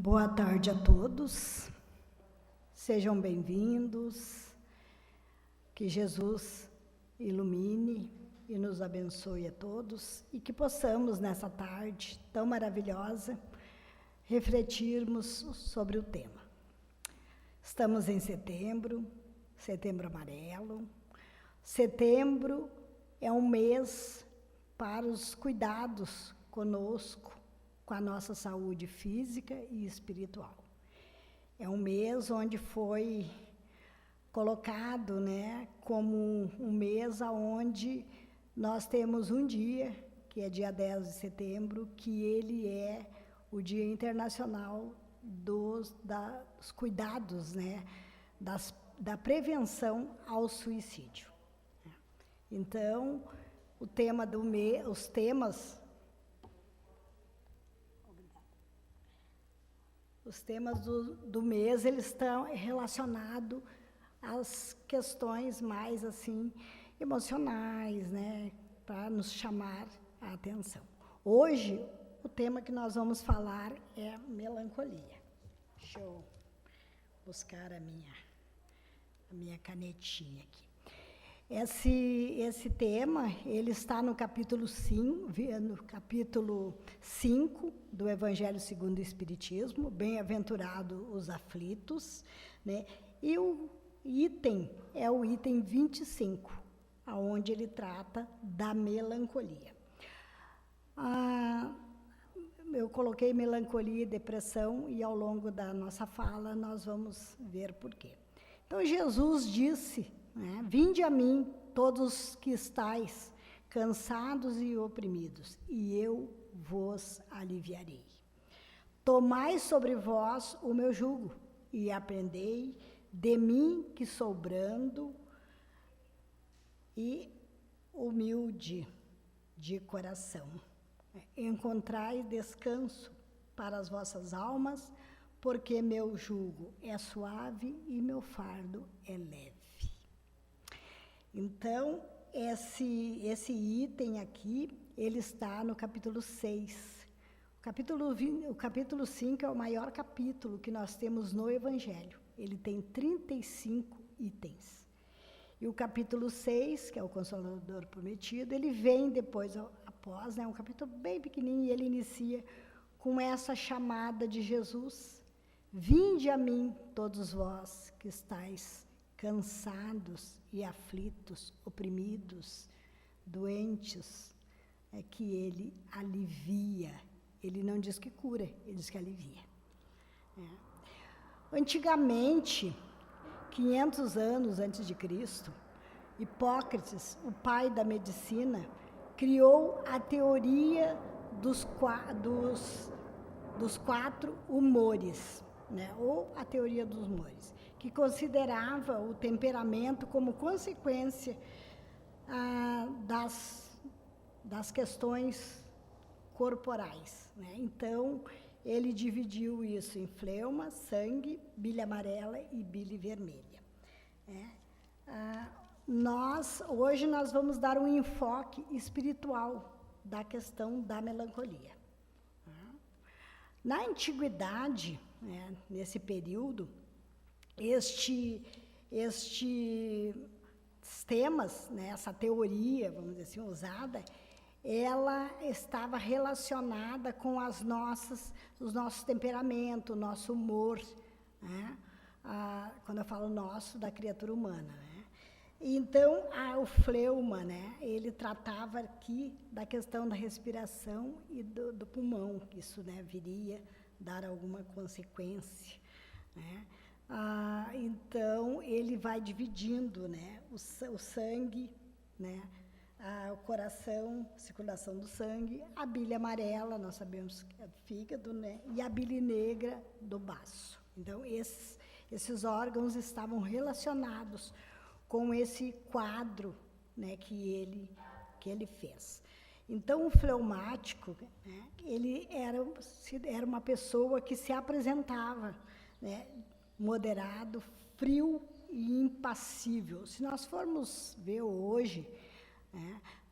Boa tarde a todos, sejam bem-vindos, que Jesus ilumine e nos abençoe a todos e que possamos, nessa tarde tão maravilhosa, refletirmos sobre o tema. Estamos em setembro, setembro amarelo. Setembro é um mês para os cuidados conosco, com a nossa saúde física e espiritual. É um mês onde foi colocado, como um mês onde nós temos um dia, que é dia 10 de setembro, que ele é o Dia Internacional dos cuidados, da prevenção ao suicídio. Então, o tema do mês, os temas do mês, eles estão relacionados às questões mais, assim, emocionais, para nos chamar a atenção. Hoje, o tema que nós vamos falar é melancolia. Deixa eu buscar a minha canetinha aqui. Esse tema, ele está no capítulo 5 do Evangelho segundo o Espiritismo, Bem-aventurado os aflitos, e o item é o item 25, onde ele trata da melancolia. Eu coloquei melancolia e depressão, e ao longo da nossa fala nós vamos ver por quê. Então, Jesus disse, vinde a mim, todos que estáis cansados e oprimidos, e eu vos aliviarei. Tomai sobre vós o meu jugo, e aprendei de mim, que sou brando e humilde de coração. Encontrai descanso para as vossas almas, porque meu jugo é suave e meu fardo é leve. Então, esse item aqui, ele está no capítulo 6. O capítulo 5 é o maior capítulo que nós temos no Evangelho. Ele tem 35 itens. E o capítulo 6, que é o Consolador Prometido, ele vem depois, após, é um capítulo bem pequenininho, e ele inicia com essa chamada de Jesus. Vinde a mim, todos vós que estáis cansados e aflitos, oprimidos, doentes, que ele alivia. Ele não diz que cura, ele diz que alivia. Antigamente, 500 anos antes de Cristo, Hipócrates, o pai da medicina, criou a teoria dos 4 humores, ou a teoria dos humores, que considerava o temperamento como consequência das questões corporais. Então, ele dividiu isso em fleuma, sangue, bile amarela e bile vermelha. Hoje nós vamos dar um enfoque espiritual da questão da melancolia. Na antiguidade, nesse período, estes temas, essa teoria, vamos dizer assim, usada, ela estava relacionada com os nossos temperamentos, o nosso humor, quando eu falo nosso, da criatura humana. Então, o fleuma, ele tratava aqui da questão da respiração e do pulmão, que isso viria dar alguma consequência. Então, ele vai dividindo, o sangue, o coração, circulação do sangue, a bile amarela, nós sabemos que é do fígado, e a bile negra do baço. Então, esses órgãos estavam relacionados com esse quadro, que ele fez. Então, o fleumático, ele era uma pessoa que se apresentava, moderado, frio e impassível. Se nós formos ver hoje,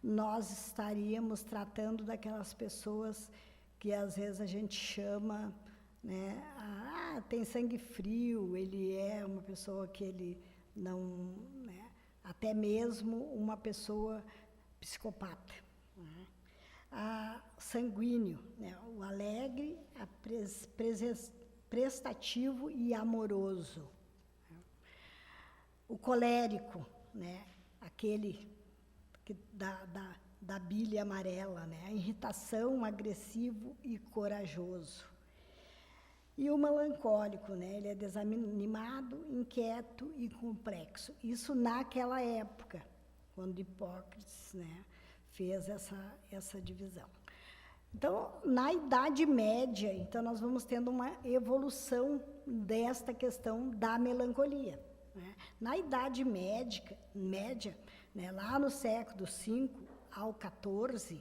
nós estaríamos tratando daquelas pessoas que às vezes a gente chama né? Tem sangue frio, ele é uma pessoa que ele não, né? Até mesmo uma pessoa psicopata, né? Sanguíneo, né? O alegre, prestativo e amoroso. O colérico, né? Aquele que da bile amarela, né? A irritação, agressivo e corajoso. E o melancólico, né? Ele é desanimado, inquieto e complexo. Isso naquela época, quando Hipócrates, né, fez essa divisão. Então, na Idade Média, então nós vamos tendo uma evolução desta questão da melancolia, né? Na Idade Média, né, lá no século V ao XIV,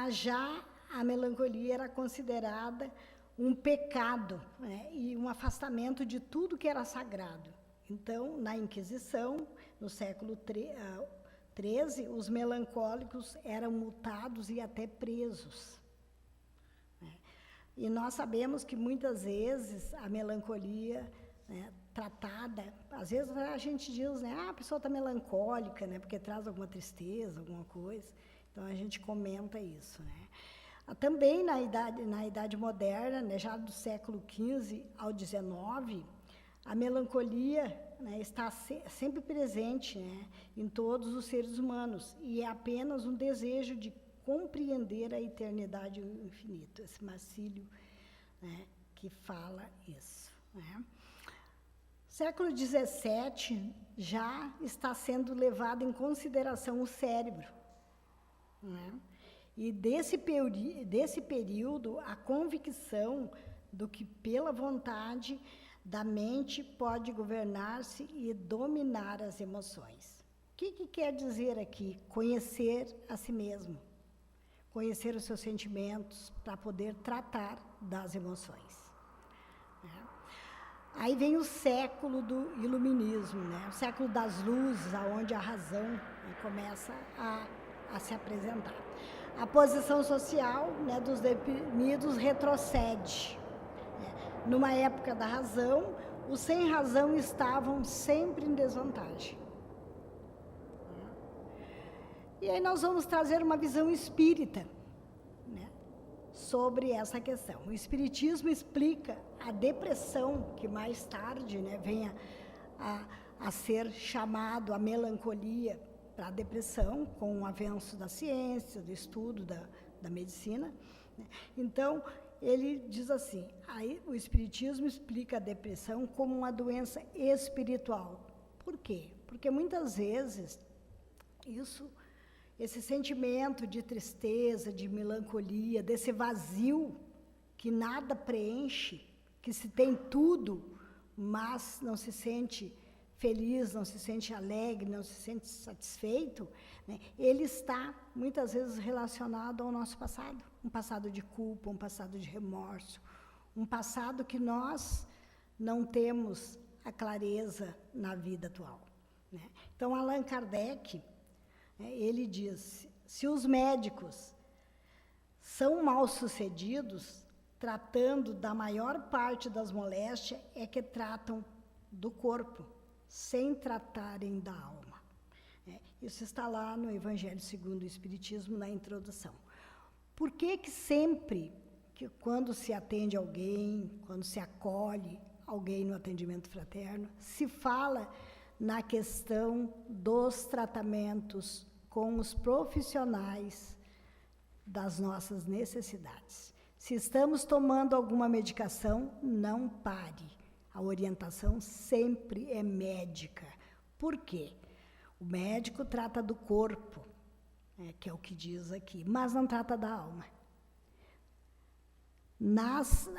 já a melancolia era considerada um pecado, né, e um afastamento de tudo que era sagrado. Então, na Inquisição, no século XIII, os melancólicos eram multados e até presos, né? E nós sabemos que muitas vezes a melancolia, né, tratada, às vezes a gente diz, né, a pessoa está melancólica, né, porque traz alguma tristeza, alguma coisa. Então a gente comenta isso, né? Também na idade moderna, né, já do século XV ao XIX, a melancolia, né, está sempre presente, né, em todos os seres humanos, e é apenas um desejo de compreender a eternidade e o infinito, esse Marcílio, né, que fala isso, né? Século XVII já está sendo levado em consideração o cérebro, né? E desse período, a convicção do que pela vontade da mente pode governar-se e dominar as emoções. O que quer dizer aqui? Conhecer a si mesmo, conhecer os seus sentimentos para poder tratar das emoções, né? Aí vem o século do iluminismo, né? O século das luzes, onde a razão, né, começa a se apresentar. A posição social, né, dos deprimidos retrocede, né? Numa época da razão, os sem razão estavam sempre em desvantagem. E aí nós vamos trazer uma visão espírita, né, sobre essa questão. O espiritismo explica a depressão, que mais tarde, né, vem a ser chamado a melancolia, para a depressão, com o avanço da ciência, do estudo da medicina, né? Então, ele diz assim, aí o espiritismo explica a depressão como uma doença espiritual. Por quê? Porque muitas vezes esse sentimento de tristeza, de melancolia, desse vazio que nada preenche, que se tem tudo, mas não se sente feliz, não se sente alegre, não se sente satisfeito, né? Ele está, muitas vezes, relacionado ao nosso passado. Um passado de culpa, um passado de remorso, um passado que nós não temos a clareza na vida atual, né? Então, Allan Kardec, né, ele diz, se os médicos são mal-sucedidos, tratando da maior parte das moléstias, é que tratam do corpo, sem tratarem da alma. Isso está lá no Evangelho segundo o Espiritismo, na introdução. Por que sempre que quando se atende alguém, quando se acolhe alguém no atendimento fraterno, se fala na questão dos tratamentos com os profissionais das nossas necessidades? Se estamos tomando alguma medicação, não pare. A orientação sempre é médica. Por quê? O médico trata do corpo, que é o que diz aqui, mas não trata da alma.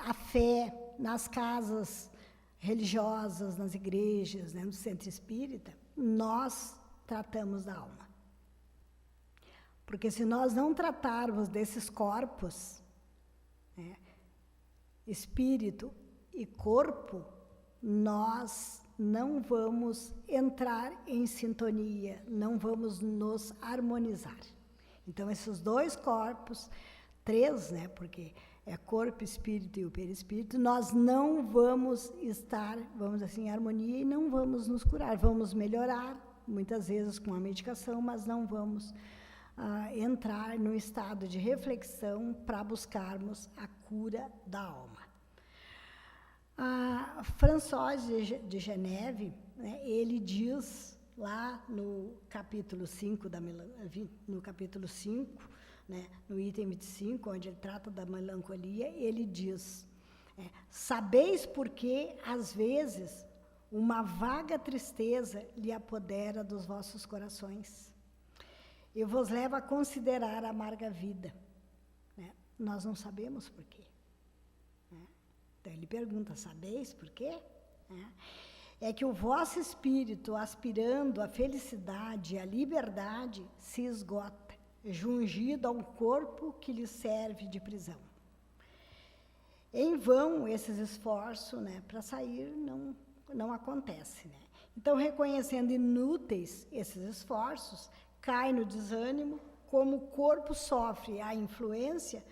A fé, nas casas religiosas, nas igrejas, né, no centro espírita, nós tratamos da alma. Porque se nós não tratarmos desses corpos, né, espírito e corpo, nós não vamos entrar em sintonia, não vamos nos harmonizar. Então, esses dois corpos, três, né, porque é corpo, espírito e o perispírito, nós não vamos estar, vamos assim, em harmonia e não vamos nos curar. Vamos melhorar, muitas vezes com a medicação, mas não vamos entrar no estado de reflexão para buscarmos a cura da alma. François de Geneve, né, ele diz lá no capítulo 5, né, no item 25, onde ele trata da melancolia, ele diz, sabeis por que, às vezes, uma vaga tristeza lhe apodera dos vossos corações e vos leva a considerar a amarga vida. Né? Nós não sabemos por quê. Né? Então ele pergunta, sabeis por quê? É que o vosso espírito, aspirando à felicidade e à liberdade, se esgota, jungido a um corpo que lhe serve de prisão. Em vão esses esforços, né, para sair não acontece. Né? Então, reconhecendo inúteis esses esforços, cai no desânimo, como o corpo sofre a influência,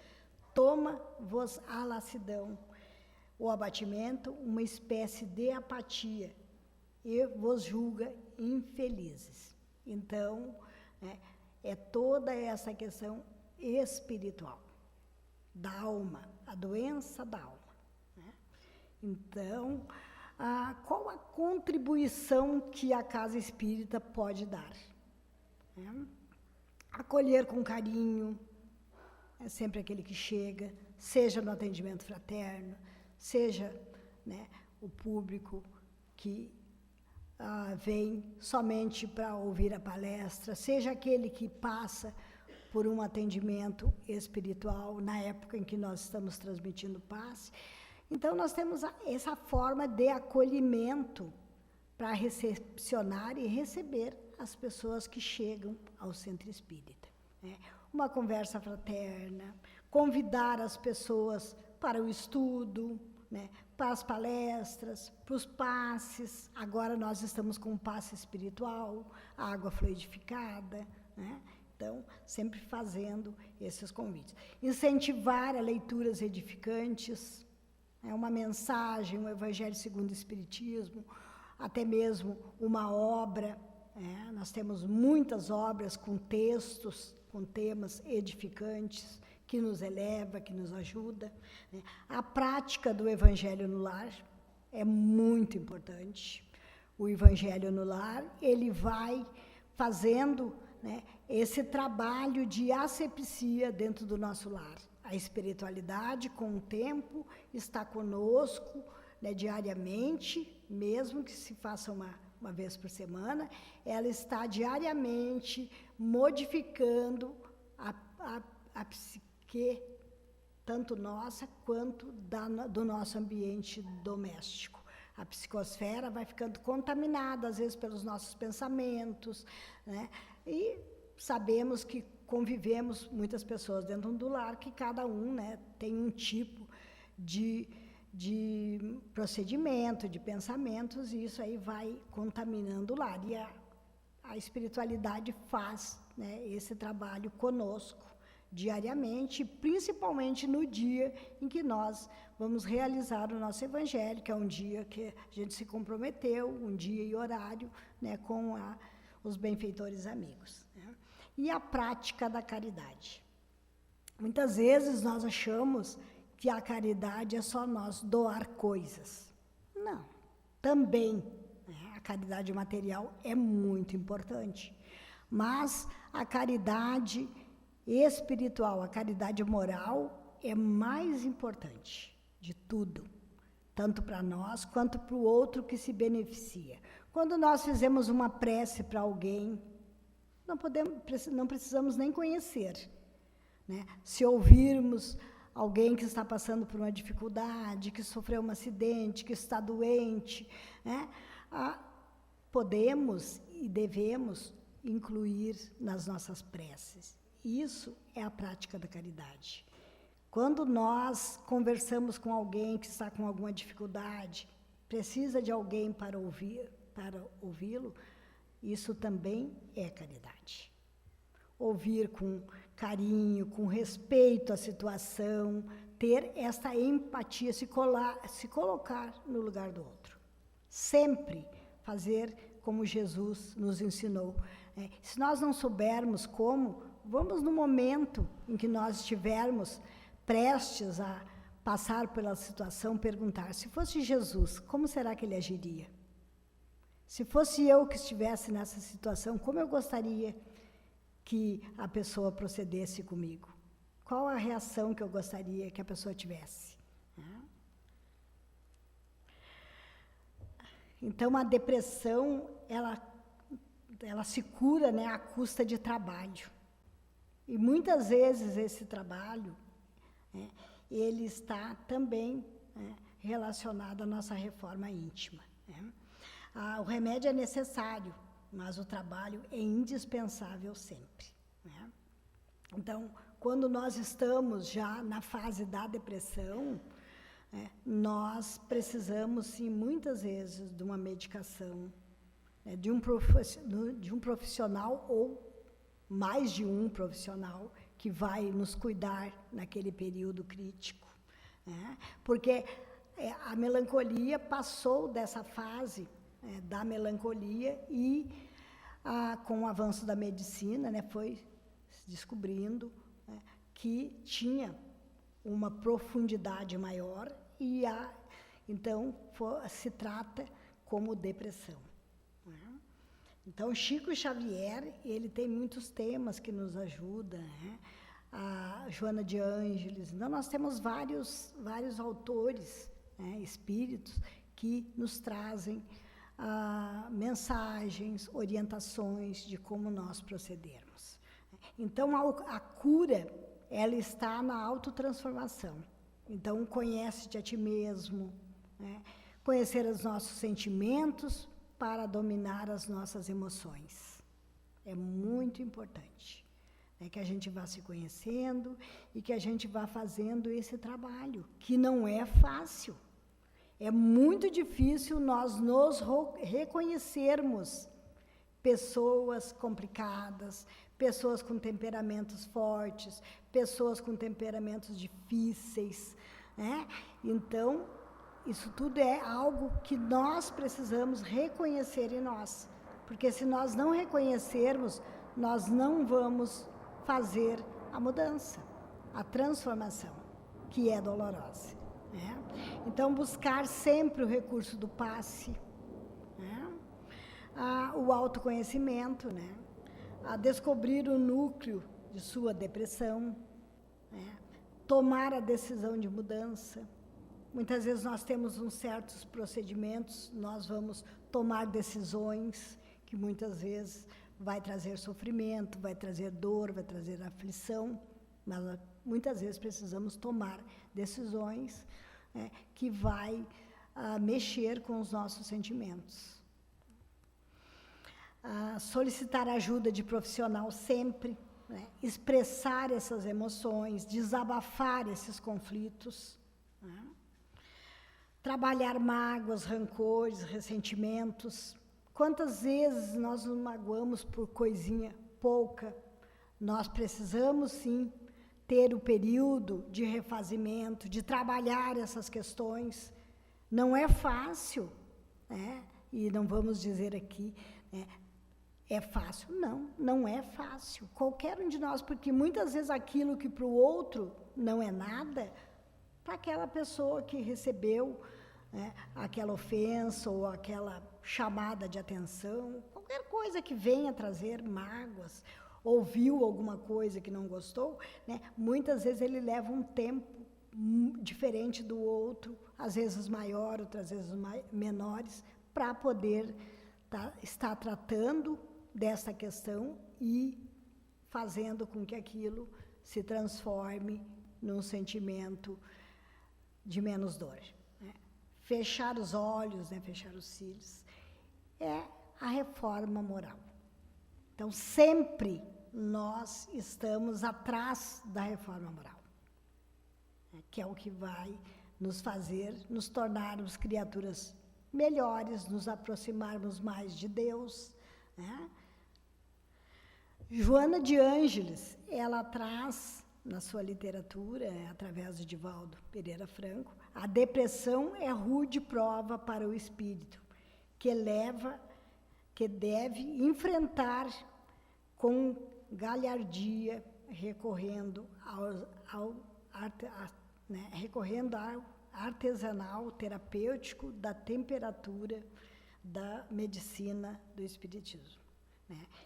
toma-vos a lassidão, o abatimento, uma espécie de apatia, e vos julga infelizes. Então, né, é toda essa questão espiritual, da alma, a doença da alma. Né? Então, qual a contribuição que a casa espírita pode dar? Acolher com carinho, é sempre aquele que chega, seja no atendimento fraterno, seja, né, o público que vem somente para ouvir a palestra, seja aquele que passa por um atendimento espiritual na época em que nós estamos transmitindo passe. Então, nós temos essa forma de acolhimento para recepcionar e receber as pessoas que chegam ao centro espírita. Né? Uma conversa fraterna, convidar as pessoas para o estudo, né? Para as palestras, para os passes. Agora nós estamos com um passe espiritual, água fluidificada. Né? Então, sempre fazendo esses convites. Incentivar a leituras edificantes, uma mensagem, um Evangelho segundo o Espiritismo, até mesmo uma obra. Nós temos muitas obras com textos, com temas edificantes, que nos eleva, que nos ajuda. Né? A prática do Evangelho no lar é muito importante. O Evangelho no lar, ele vai fazendo, né, esse trabalho de asepsia dentro do nosso lar. A espiritualidade, com o tempo, está conosco, né, diariamente, mesmo que se faça uma vez por semana, ela está diariamente modificando a psique, tanto nossa quanto do nosso ambiente doméstico. A psicosfera vai ficando contaminada, às vezes, pelos nossos pensamentos, né? E sabemos que convivemos muitas pessoas dentro do lar, que cada um, né, tem um tipo de procedimento, de pensamentos, e isso aí vai contaminando o lar. E a espiritualidade faz, né, esse trabalho conosco diariamente, principalmente no dia em que nós vamos realizar o nosso evangelho, que é um dia que a gente se comprometeu, um dia e horário, né, com os benfeitores amigos. Né? E a prática da caridade. Muitas vezes nós achamos que a caridade é só nós doar coisas. Não, também, né, a caridade material é muito importante, mas a caridade espiritual, a caridade moral é mais importante de tudo, tanto para nós quanto para o outro que se beneficia. Quando nós fizemos uma prece para alguém, não precisamos nem conhecer, né? Se ouvirmos alguém que está passando por uma dificuldade, que sofreu um acidente, que está doente, né? Podemos e devemos incluir nas nossas preces. Isso é a prática da caridade. Quando nós conversamos com alguém que está com alguma dificuldade, precisa de alguém para ouvi-lo, isso também é caridade. Ouvir com carinho, com respeito à situação, ter esta empatia, se colocar no lugar do outro. Sempre fazer como Jesus nos ensinou. Se nós não soubermos como, vamos no momento em que nós estivermos prestes a passar pela situação, perguntar, se fosse Jesus, como será que ele agiria? Se fosse eu que estivesse nessa situação, como eu gostaria que a pessoa procedesse comigo? Qual a reação que eu gostaria que a pessoa tivesse? Então, a depressão, ela se cura, né, à custa de trabalho. E muitas vezes esse trabalho, ele está também relacionado à nossa reforma íntima. O remédio é necessário, mas o trabalho é indispensável sempre. Então, quando nós estamos já na fase da depressão, nós precisamos, sim, muitas vezes, de uma medicação, de um profissional ou mais de um profissional que vai nos cuidar naquele período crítico. Porque a melancolia passou dessa fase da melancolia e, com o avanço da medicina, foi se descobrindo que tinha uma profundidade maior e, então, se trata como depressão. Então, Chico Xavier, ele tem muitos temas que nos ajudam, a Joana de Ângeles. Então, nós temos vários autores, espíritos, que nos trazem mensagens, orientações de como nós procedermos. Então, a cura, ela está na autotransformação. Então, conhece-te a ti mesmo, conhecer os nossos sentimentos para dominar as nossas emoções. É muito importante que a gente vá se conhecendo e que a gente vá fazendo esse trabalho, que não é fácil. É muito difícil nós nos reconhecermos pessoas complicadas, pessoas com temperamentos fortes, pessoas com temperamentos difíceis. Então, isso tudo é algo que nós precisamos reconhecer em nós. Porque se nós não reconhecermos, nós não vamos fazer a mudança, a transformação, que é dolorosa. Então, buscar sempre o recurso do passe, o autoconhecimento, a descobrir o núcleo de sua depressão, tomar a decisão de mudança. Muitas vezes nós temos uns certos procedimentos, nós vamos tomar decisões que muitas vezes vai trazer sofrimento, vai trazer dor, vai trazer aflição, mas muitas vezes precisamos tomar decisões que vai mexer com os nossos sentimentos. Solicitar ajuda de profissional sempre, expressar essas emoções, desabafar esses conflitos, trabalhar mágoas, rancores, ressentimentos. Quantas vezes nós nos magoamos por coisinha pouca? Nós precisamos, sim, ter o período de refazimento, de trabalhar essas questões. Não é fácil, e não vamos dizer aqui, é fácil. Não é fácil. Qualquer um de nós, porque muitas vezes aquilo que para o outro não é nada, para aquela pessoa que recebeu aquela ofensa ou aquela chamada de atenção, qualquer coisa que venha trazer mágoas, ouviu alguma coisa que não gostou, muitas vezes ele leva um tempo diferente do outro, às vezes maior, outras vezes menores, para poder estar tratando dessa questão e fazendo com que aquilo se transforme num sentimento de menos dor. Fechar os olhos, fechar os cílios, é a reforma moral. Então, sempre nós estamos atrás da reforma moral, que é o que vai nos fazer nos tornarmos criaturas melhores, nos aproximarmos mais de Deus. Joana de Ângeles, ela traz na sua literatura, através de Divaldo Pereira Franco, a depressão é rude prova para o espírito, que deve enfrentar com galhardia, recorrendo ao artesanal terapêutico da temperatura da medicina do espiritismo.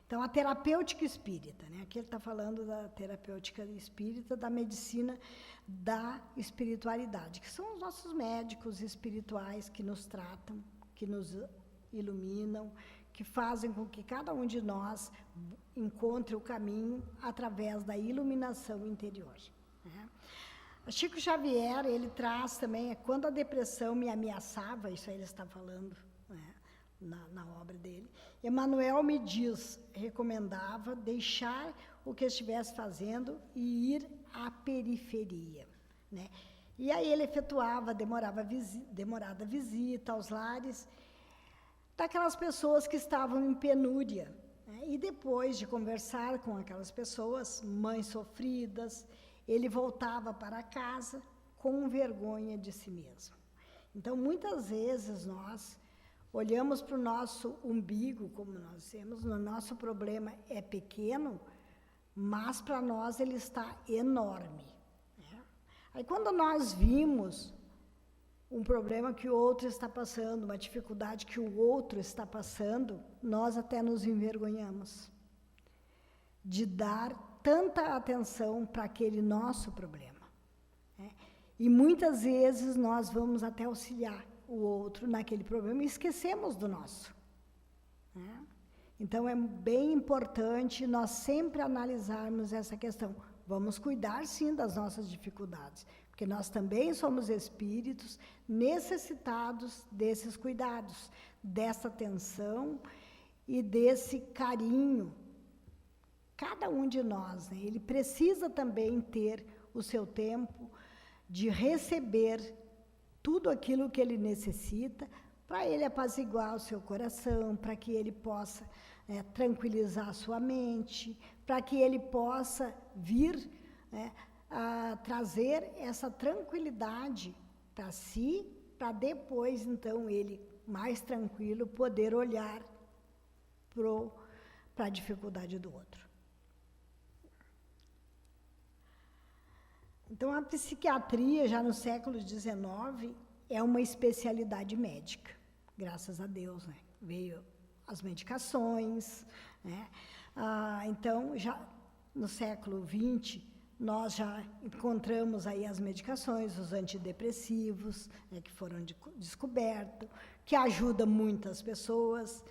Então, a terapêutica espírita, aqui ele está falando da terapêutica espírita, da medicina da espiritualidade, que são os nossos médicos espirituais que nos tratam, que nos iluminam, que fazem com que cada um de nós encontre o caminho através da iluminação interior. Chico Xavier, ele traz também, quando a depressão me ameaçava, isso aí ele está falando, na obra dele, Emmanuel me recomendava deixar o que estivesse fazendo e ir à periferia. E aí ele efetuava demorada visita aos lares daquelas pessoas que estavam em penúria. E depois de conversar com aquelas pessoas, mães sofridas, ele voltava para casa com vergonha de si mesmo. Então, muitas vezes nós olhamos para o nosso umbigo, como nós dissemos, o nosso problema é pequeno, mas para nós ele está enorme. Aí quando nós vimos um problema que o outro está passando, uma dificuldade que o outro está passando, nós até nos envergonhamos de dar tanta atenção para aquele nosso problema. E muitas vezes nós vamos até auxiliar o outro naquele problema e esquecemos do nosso. Então, é bem importante nós sempre analisarmos essa questão. Vamos cuidar, sim, das nossas dificuldades, porque nós também somos espíritos necessitados desses cuidados, dessa atenção e desse carinho. Cada um de nós, ele precisa também ter o seu tempo de receber tudo aquilo que ele necessita para ele apaziguar o seu coração, para que ele possa tranquilizar a sua mente, para que ele possa vir a trazer essa tranquilidade para si, para depois, então, ele, mais tranquilo, poder olhar para a dificuldade do outro. Então, a psiquiatria, já no século XIX, é uma especialidade médica, graças a Deus, Veio as medicações, então, já no século XX, nós já encontramos aí as medicações, os antidepressivos, que foram descobertos, que ajudam muitas pessoas.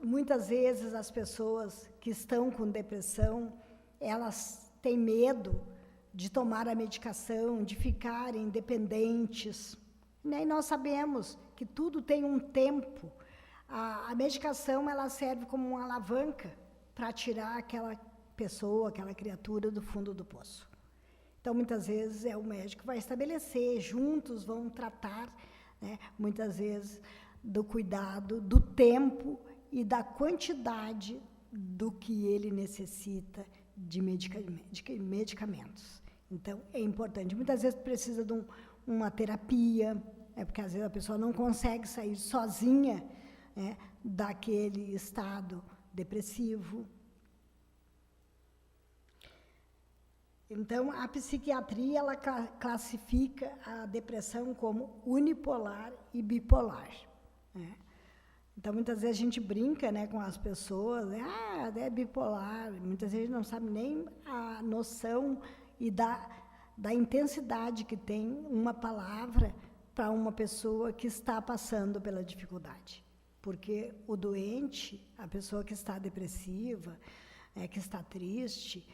Muitas vezes as pessoas que estão com depressão, elas têm medo de tomar a medicação, de ficarem dependentes. E nós sabemos que tudo tem um tempo. A medicação, ela serve como uma alavanca para tirar aquela pessoa, aquela criatura do fundo do poço. Então, muitas vezes, o médico vai estabelecer, juntos vão tratar, muitas vezes, do cuidado, do tempo e da quantidade do que ele necessita de medicamentos. Então, é importante. Muitas vezes precisa de uma terapia, porque às vezes a pessoa não consegue sair sozinha daquele estado depressivo. Então, a psiquiatria, ela classifica a depressão como unipolar e bipolar. Então, muitas vezes a gente brinca com as pessoas, é bipolar, muitas vezes não sabe nem a noção e da intensidade que tem uma palavra para uma pessoa que está passando pela dificuldade. Porque o doente, a pessoa que está depressiva, que está triste,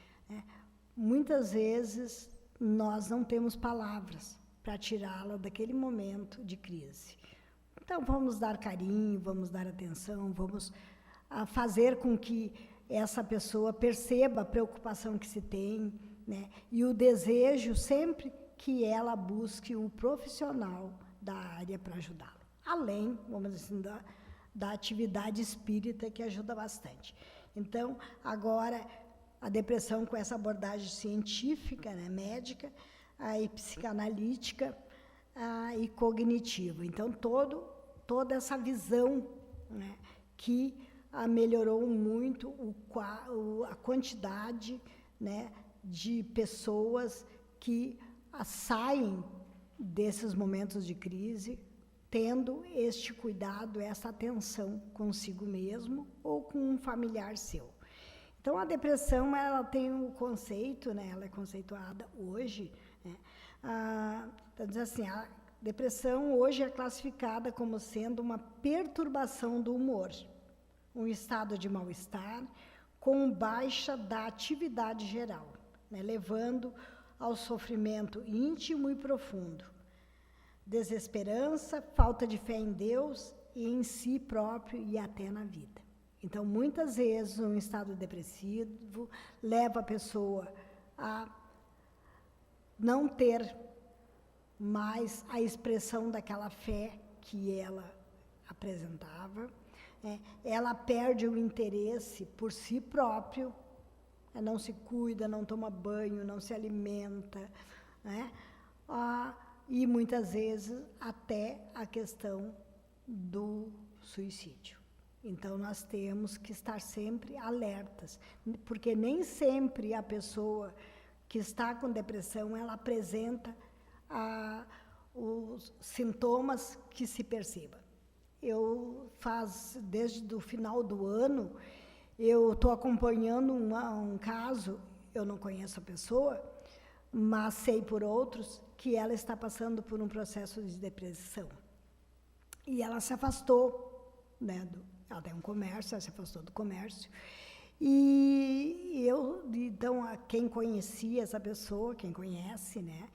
muitas vezes nós não temos palavras para tirá-la daquele momento de crise. Então, vamos dar carinho, vamos dar atenção, vamos fazer com que essa pessoa perceba a preocupação que se tem, e o desejo sempre que ela busque o profissional da área para ajudá-lo. Além, vamos dizer assim, da atividade espírita, que ajuda bastante. Então, agora, a depressão com essa abordagem científica, né, médica, e psicanalítica e cognitiva. Então, toda essa visão, né, que melhorou muito a quantidade, né, de pessoas que saem desses momentos de crise tendo este cuidado, essa atenção consigo mesmo ou com um familiar seu. Então, a depressão, ela tem um conceito, né, ela é conceituada hoje, né, então, diz assim, a depressão hoje é classificada como sendo uma perturbação do humor, um estado de mal-estar com baixa da atividade geral, né, levando ao sofrimento íntimo e profundo, desesperança, falta de fé em Deus e em si próprio e até na vida. Então, muitas vezes, um estado depressivo leva a pessoa a não ter mais a expressão daquela fé que ela apresentava, ela perde o interesse por si próprio, não se cuida, não toma banho, não se alimenta, né? E muitas vezes até a questão do suicídio. Então, nós temos que estar sempre alertas, porque nem sempre a pessoa que está com depressão, ela apresenta os sintomas que se perceba. Desde o final do ano, eu estou acompanhando um caso, eu não conheço a pessoa, mas sei por outros que ela está passando por um processo de depressão. E ela se afastou, né, ela tem um comércio, ela se afastou do comércio. Então, quem conhecia essa pessoa, quem conhece, né,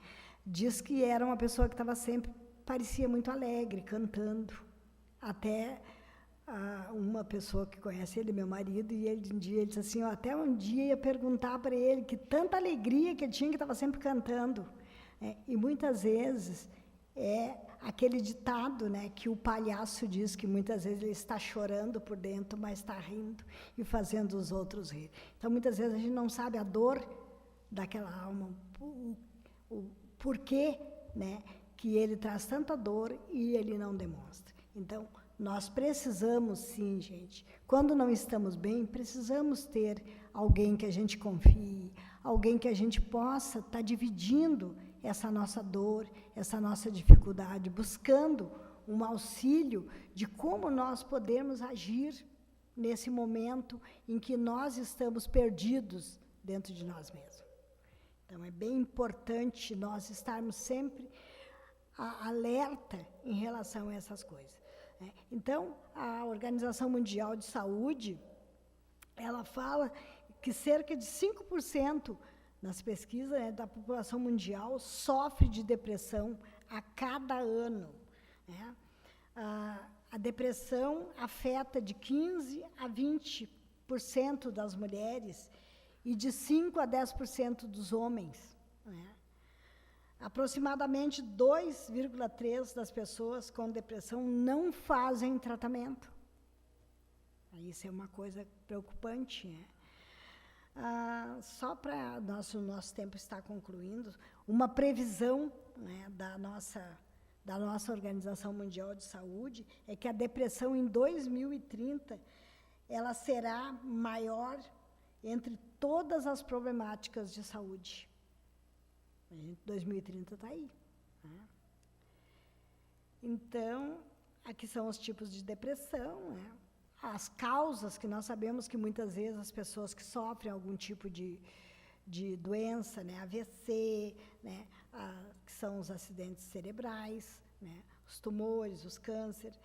diz que era uma pessoa que estava sempre, parecia muito alegre, cantando. Até uma pessoa que conhece ele, meu marido, e um dia ele disse assim, até um dia ia perguntar para ele que tanta alegria que ele tinha, que estava sempre cantando. E muitas vezes é aquele ditado, né, que o palhaço diz que muitas vezes ele está chorando por dentro, mas está rindo e fazendo os outros rir. Então, muitas vezes a gente não sabe a dor daquela alma, o porquê, né, que ele traz tanta dor e ele não demonstra. Então, nós precisamos, sim, gente, quando não estamos bem, precisamos ter alguém que a gente confie, alguém que a gente possa estar dividindo essa nossa dor, essa nossa dificuldade, buscando um auxílio de como nós podemos agir nesse momento em que nós estamos perdidos dentro de nós mesmos. Então, é bem importante nós estarmos sempre alerta em relação a essas coisas. Então, a Organização Mundial de Saúde, ela fala que cerca de 5% nas pesquisas, né, da população mundial sofre de depressão a cada ano. Né? A depressão afeta de 15% a 20% das mulheres e de 5% a 10% dos homens. Né? Aproximadamente 2,3% das pessoas com depressão não fazem tratamento. Isso é uma coisa preocupante, né? Só para nosso tempo estar concluindo, uma previsão, né, da nossa Organização Mundial de Saúde é que a depressão em 2030 ela será maior entre todas as problemáticas de saúde. 2030 está aí. Né? Então, aqui são os tipos de depressão, né? As causas, que nós sabemos que muitas vezes as pessoas que sofrem algum tipo de doença, né, AVC, né, que são os acidentes cerebrais, né, os tumores, os cânceres,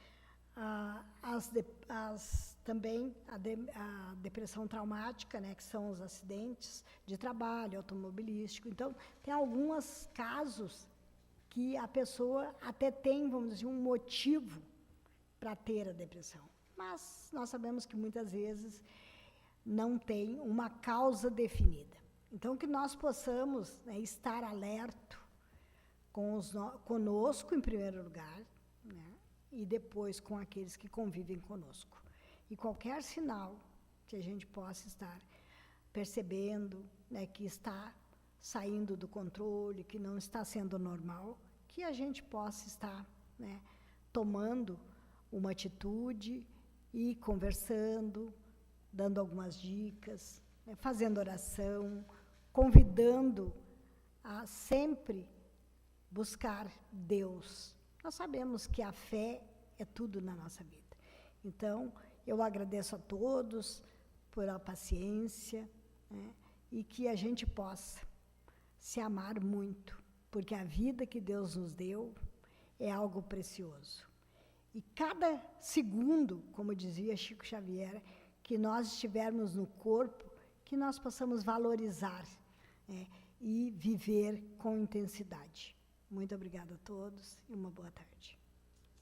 também a depressão traumática, né, que são os acidentes de trabalho, automobilístico. Então, tem alguns casos que a pessoa até tem, vamos dizer, um motivo para ter a depressão. Mas nós sabemos que muitas vezes não tem uma causa definida. Então, que nós possamos, né, estar alerta conosco, em primeiro lugar, né, e depois com aqueles que convivem conosco. E qualquer sinal que a gente possa estar percebendo, né, que está saindo do controle, que não está sendo normal, que a gente possa estar, né, tomando uma atitude e conversando, dando algumas dicas, né, fazendo oração, convidando a sempre buscar Deus. Nós sabemos que a fé é tudo na nossa vida. Então, eu agradeço a todos por a paciência, né, e que a gente possa se amar muito, porque a vida que Deus nos deu é algo precioso. E cada segundo, como dizia Chico Xavier, que nós estivermos no corpo, que nós possamos valorizar, né, e viver com intensidade. Muito obrigada a todos e uma boa tarde.